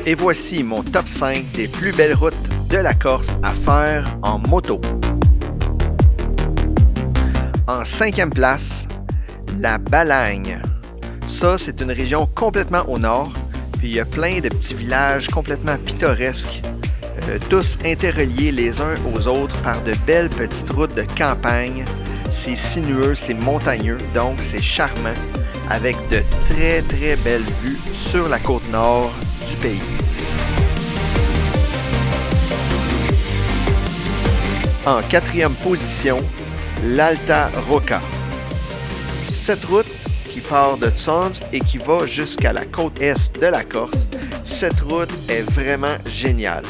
Et voici mon top 5 des plus belles routes de la Corse à faire en moto. En 5e place, la Balagne. Ça, c'est une région complètement au nord, puis il y a plein de petits villages complètement pittoresques, tous interreliés les uns aux autres par de belles petites routes de campagne. C'est sinueux, c'est montagneux, donc c'est charmant, avec de très très belles vues sur la côte nord du pays. En 4e position, l'Alta Rocca. Cette route qui part de Sons et qui va jusqu'à la côte est de la Corse, cette route est vraiment géniale.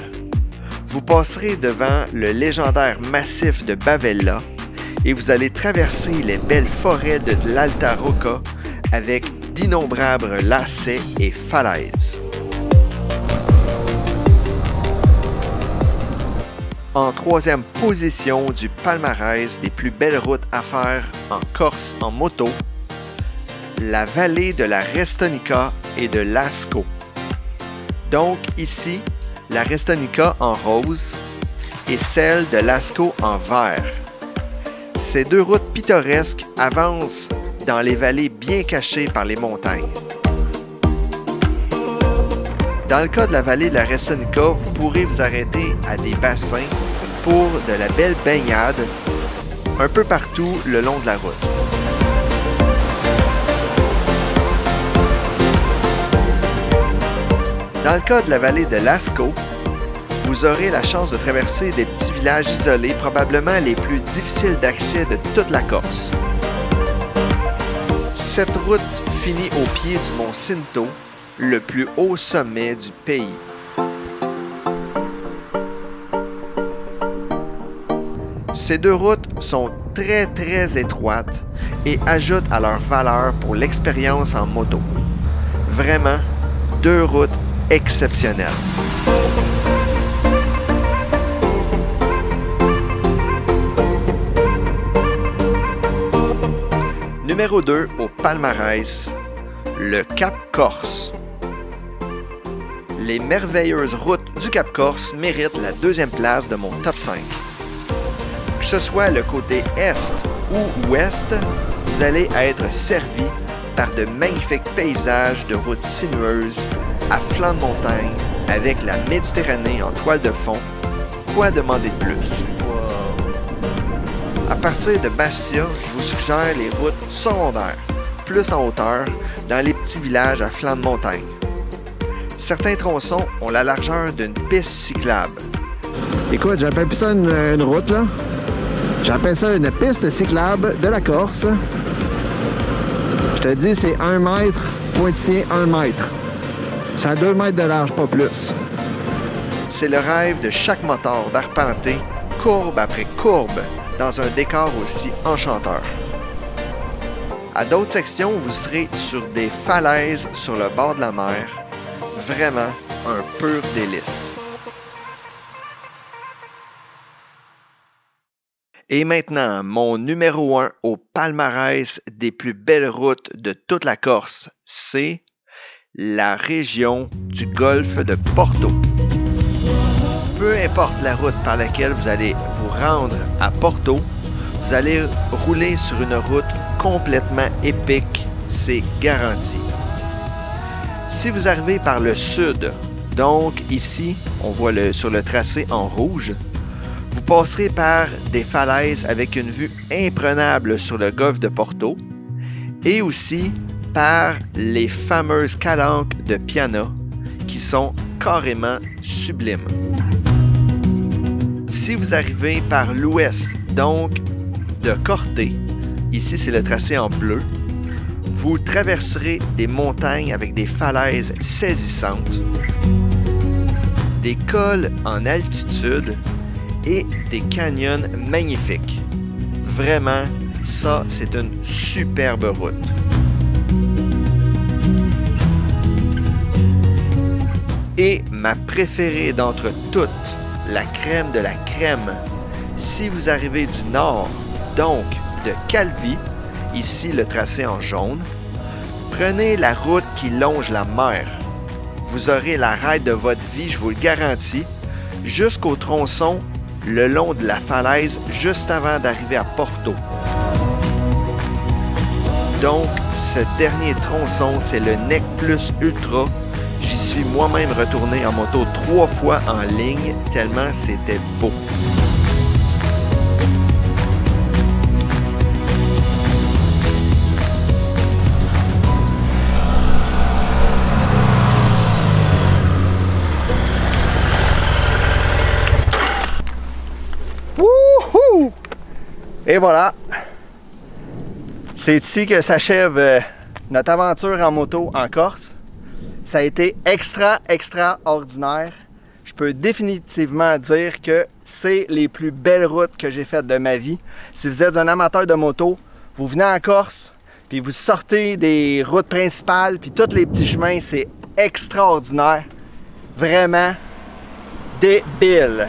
Vous passerez devant le légendaire massif de Bavella et vous allez traverser les belles forêts de l'Alta Rocca avec d'innombrables lacets et falaises. En 3e position du palmarès des plus belles routes à faire en Corse en moto, la vallée de la Restonica et de Lascaux. Donc ici, la Restonica en rose et celle de Lascaux en vert. Ces deux routes pittoresques avancent dans les vallées bien cachées par les montagnes. Dans le cas de la vallée de la Restonica, vous pourrez vous arrêter à des bassins pour de la belle baignade un peu partout le long de la route. Dans le cas de la vallée de Lascaux, vous aurez la chance de traverser des petits villages isolés, probablement les plus difficiles d'accès de toute la Corse. Cette route finit au pied du mont Cinto, le plus haut sommet du pays. Ces deux routes sont très très étroites et ajoutent à leur valeur pour l'expérience en moto. Vraiment, deux routes exceptionnelles. Numéro 2 au palmarès, le Cap Corse. Les merveilleuses routes du Cap Corse méritent la 2e place de mon top 5. Que ce soit le côté est ou ouest, vous allez être servi par de magnifiques paysages de routes sinueuses à flanc de montagne avec la Méditerranée en toile de fond. Quoi demander de plus? À partir de Bastia, je vous suggère les routes secondaires, plus en hauteur, dans les petits villages à flanc de montagne. Certains tronçons ont la largeur d'une piste cyclable. Écoute, j'appelle plus ça une route, là. J'appelle ça une piste cyclable de la Corse. Je te dis, c'est 1 mètre, pointillé 1 mètre. Ça a 2 mètres de large, pas plus. C'est le rêve de chaque moteur d'arpenter, courbe après courbe, dans un décor aussi enchanteur. À d'autres sections, vous serez sur des falaises sur le bord de la mer. Vraiment un pur délice. Et maintenant, mon numéro 1 au palmarès des plus belles routes de toute la Corse, c'est la région du golfe de Porto. Peu importe la route par laquelle vous allez vous rendre à Porto, vous allez rouler sur une route complètement épique, c'est garanti. Si vous arrivez par le sud, donc ici, on voit sur le tracé en rouge, vous passerez par des falaises avec une vue imprenable sur le golfe de Porto et aussi par les fameuses calanques de Piana qui sont carrément sublimes. Si vous arrivez par l'ouest, donc de Corté, ici c'est le tracé en bleu, vous traverserez des montagnes avec des falaises saisissantes, des cols en altitude et des canyons magnifiques. Vraiment, ça c'est une superbe route. Et ma préférée d'entre toutes, la crème de la crème, si vous arrivez du nord, donc de Calvi, ici le tracé en jaune, prenez la route qui longe la mer. vous aurez la ride de votre vie, je vous le garantis, jusqu'au tronçon le long de la falaise juste avant d'arriver à Porto. Donc, ce dernier tronçon, c'est le Nec Plus Ultra. J'y suis moi-même retourné en moto 3 fois en ligne, tellement c'était beau. Wouhou! Et voilà! C'est ici que s'achève notre aventure en moto en Corse. Ça a été extraordinaire. Je peux définitivement dire que c'est les plus belles routes que j'ai faites de ma vie. Si vous êtes un amateur de moto, vous venez en Corse, puis vous sortez des routes principales, puis tous les petits chemins, c'est extraordinaire. Vraiment débile.